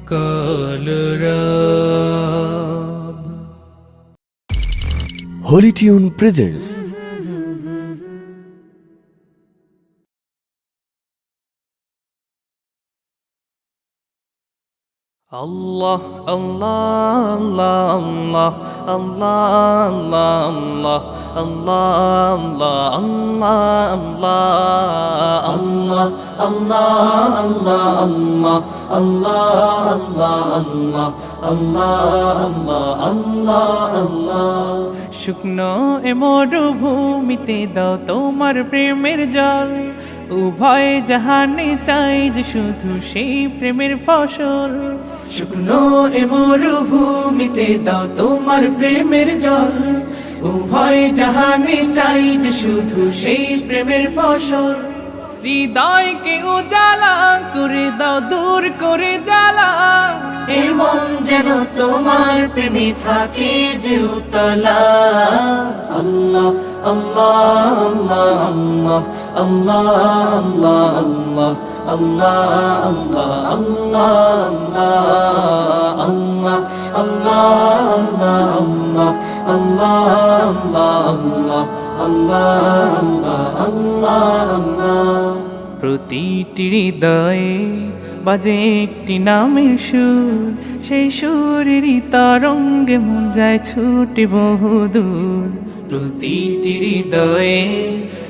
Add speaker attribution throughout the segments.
Speaker 1: Kalarab
Speaker 2: Holy Tune presents
Speaker 1: Allah, Allah, Allah, Allah, Allah, Allah, Allah, Allah, Allah, Allah, Allah, Allah, Allah, Allah. শুকনো এ মরুভূমিতে দাও তোমার প্রেমের জল, উভয় জাহানে চাই যে শুধু সেই প্রেমের ফসল। শুকনো এ মরুভূমিতে দাও তোমার প্রেমের জল, উভয় জাহানে চাই যে শুধু সেই প্রেমের ফসল। হৃদয়কে উজালা করে দাও, দূর করে জ্বালা, এই মন যেন তোমার প্রেমে থাকে যে উতলা। আল্লাহ আল্লাহ আল্লাহ আল্লাহ আল্লাহ আল্লাহ আল্লাহ আল্লাহ আল্লাহ আল্লাহ আল্লাহ আল্লাহ। প্রতিটি হৃদয়ে বাজে একটি নামের সুর, সেই সুরেরই তরঙ্গে মন যায় ছুটে বহুদূর। প্রতিটি হৃদয়ে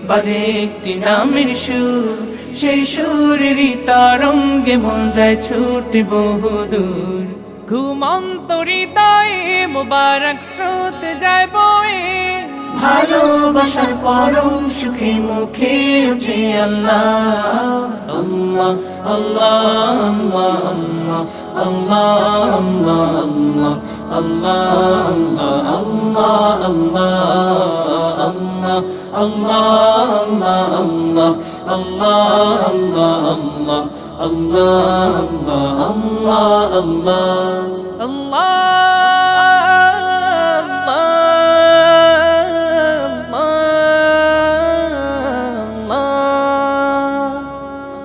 Speaker 1: বাজে একটি নামের সুর, সেই সুরেরই তরঙ্গে মন যায় ছুটে বহুদূর। ঘুমন্ত হৃদয়ে মোবারক স্রোত যায় বয়ে, ভালোবাসার পরম সুখে মুখে উঠে আল্লাহ আল্লাহ আল্লাহ আল্লাহ আল্লাহ আল্লাহ আল্লাহ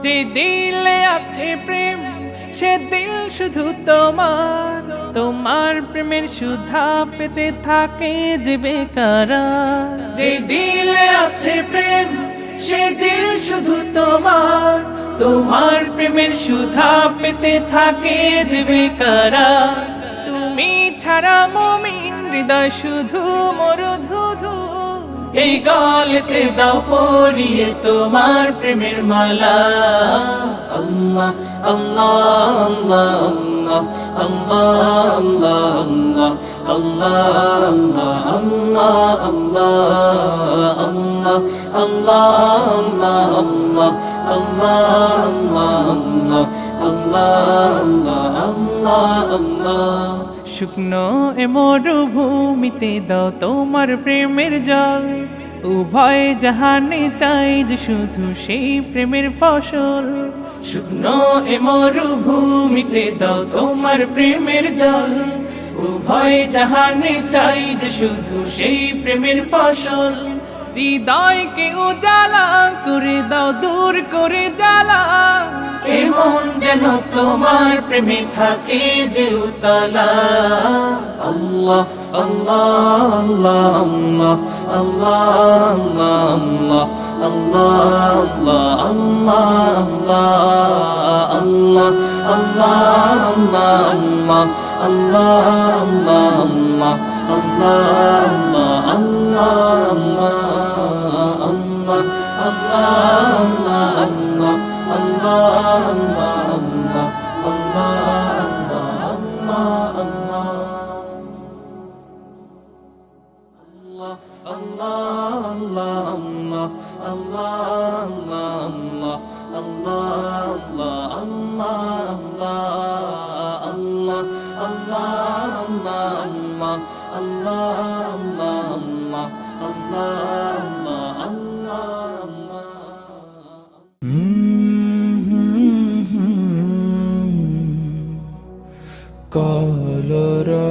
Speaker 1: যে দিলে আছে প্রেম সে দিল শুধু তোমার, তোমার প্রেমের সুধা পেতে থাকে যে বেকারার। যে দিলে আছে প্রেম সে দিল শুধু তোমার, তোমার প্রেমের সুধা পেতে থাকে যে বেকারার। তুমি ছাড়া মুমিন হৃদয় শুধু মরুধুধু, এই গলেতে দাও পরিয়ে তোমার প্রেমের মালা। আল্লাহ আল্লাহ আল্লাহ আল্লাহ আল্লাহ আল্লাহ আল্লাহ আল্লাহ। শুকনো এ মরুভূমিতে দাও তোমার প্রেমের জল, উভয় জাহানে চাই যে শুধু সেই প্রেমের ফসল। শুকনো এ মরুভূমিতে দাও তোমার প্রেমের জল, উভয় জাহানে চাই যে শুধু সেই প্রেমের ফসল। হৃদয়কে উজালা করে দাও, দূর করে জ্বালা, এমন যেন তোমার প্রেমে থাকে যে উতলা। আল্লাহ আল্লাহ আল্লাহ আল্লাহ আল্লাহ আল্লাহ আল্লাহ আল্লাহ
Speaker 2: Kalarab